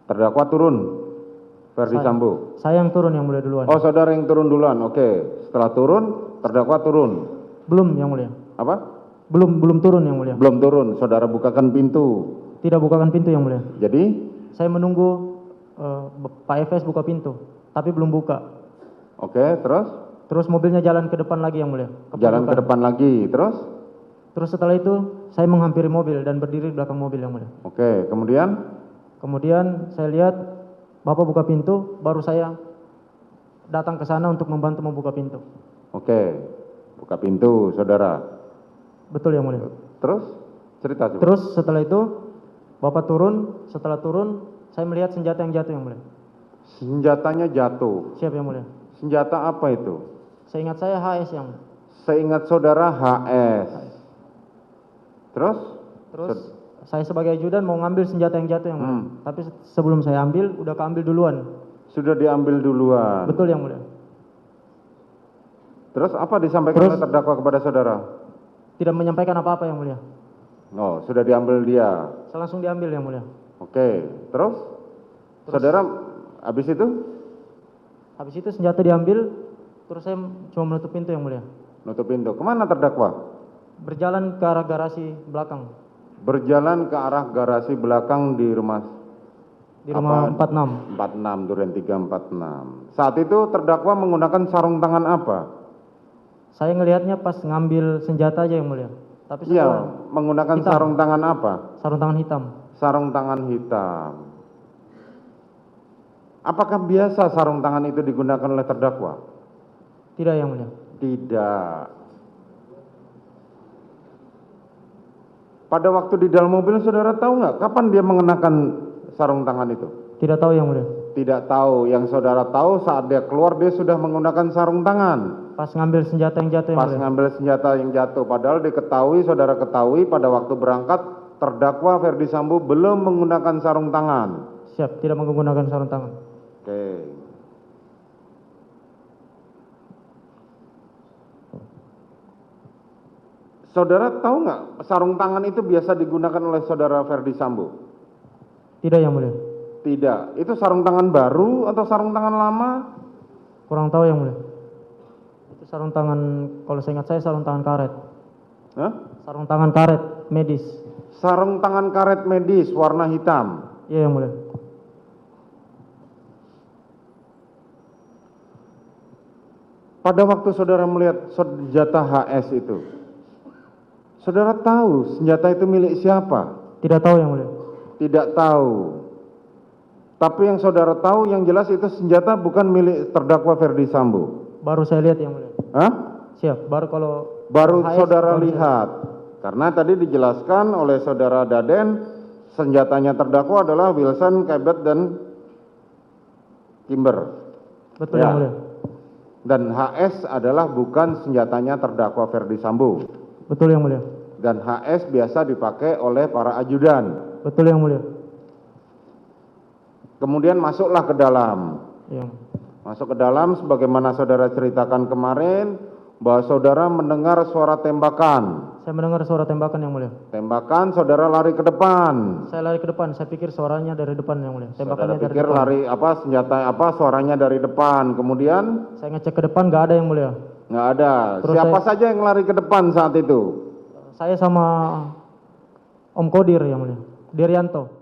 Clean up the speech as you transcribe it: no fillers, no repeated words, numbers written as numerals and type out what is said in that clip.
Terdakwa turun, Ferdi Sambo. Saya yang turun yang mulia duluan. Oh, saudara yang turun duluan. Oke. Setelah turun, terdakwa turun. Belum yang mulia. Apa? Belum turun yang mulia. Belum turun. Saudara bukakan pintu. Tidak bukakan pintu yang mulia. Jadi? Saya menunggu Pak Efes buka pintu, tapi belum buka. Oke, terus? Terus mobilnya jalan ke depan lagi yang mulia. Jalan ke depan lagi, terus? Terus setelah itu saya menghampiri mobil dan berdiri di belakang mobil yang mulia. Oke, kemudian? Kemudian saya lihat Bapak buka pintu, baru saya datang ke sana untuk membantu membuka pintu. Oke, buka pintu, saudara. Betul yang mulia. Terus? Cerita coba. Terus setelah itu Bapak turun, setelah turun saya melihat senjata yang jatuh yang mulia. Senjatanya jatuh. Siap yang mulia. Senjata apa itu? Seingat saya HS yang mulia. Seingat saudara HS. Terus? Terus saya sebagai ajudan mau ngambil senjata yang jatuh yang mulia. Tapi sebelum saya ambil, udah keambil duluan. Sudah diambil duluan. Betul yang mulia. Terus apa disampaikan oleh terdakwa kepada saudara? Tidak menyampaikan apa-apa yang mulia. Oh, sudah diambil dia. Saya langsung diambil yang mulia. Oke, terus? Saudara habis itu? Habis itu senjata diambil, terus saya cuma menutup pintu yang mulia. Nutup pintu. Kemana terdakwa? Berjalan ke arah garasi belakang. Berjalan ke arah garasi belakang di rumah 46. 46, Duren 346. Saat itu terdakwa menggunakan sarung tangan apa? Saya ngelihatnya pas ngambil senjata aja yang mulia. Tapi Iya, menggunakan hitam. sarung tangan apa? Sarung tangan hitam. Sarung tangan hitam. Apakah biasa sarung tangan itu digunakan oleh terdakwa? Tidak yang mulia. Tidak. Pada waktu di dalam mobil saudara tahu nggak kapan dia mengenakan sarung tangan itu? Tidak tahu yang mulia. Tidak tahu. Yang saudara tahu saat dia keluar dia sudah menggunakan sarung tangan. Pas ngambil senjata yang jatuh yang Pas mulia. ngambil senjata yang jatuh. Padahal diketahui, saudara ketahui pada waktu berangkat terdakwa Ferdi Sambo belum menggunakan sarung tangan. Siap, tidak menggunakan sarung tangan. Oke. Saudara tahu nggak sarung tangan itu biasa digunakan oleh saudara Ferdi Sambo? Tidak yang mulia. Tidak. Itu sarung tangan baru atau sarung tangan lama? Kurang tahu yang mulia. Itu sarung tangan, kalau saya ingat saya sarung tangan karet. Hah? Sarung tangan karet medis. Sarung tangan karet medis warna hitam. Iya yang mulia. Pada waktu saudara melihat senjata HS itu, saudara tahu senjata itu milik siapa? Tidak tahu yang mulia. Tidak tahu. Tapi yang saudara tahu yang jelas itu senjata bukan milik terdakwa Ferdi Sambo. Baru saya lihat yang mulia. Hah? Siap, baru kalau Baru HS, saudara baru saya lihat. Karena tadi dijelaskan oleh saudara Daden, senjatanya terdakwa adalah Wilson, Cabot, dan Kimber. Betul Ya. yang mulia. Dan HS adalah bukan senjatanya terdakwa Ferdi Sambo. Betul yang mulia. Dan HS biasa dipakai oleh para ajudan. Betul yang mulia. Kemudian masuklah ke dalam. Iya. Masuk ke dalam sebagaimana saudara ceritakan kemarin, bahwa saudara mendengar suara tembakan. Saya mendengar suara tembakan yang mulia. Tembakan, saudara lari ke depan. Saya lari ke depan, saya pikir suaranya dari depan yang mulia. Saudara Tembakannya dari pikir depan. lari apa, senjata apa, suaranya dari depan. Kemudian Saya ngecek ke depan nggak ada yang mulia. nggak ada. Terus Siapa saja yang lari ke depan saat itu? Saya sama Om Kodir yang mulia. Dirianto.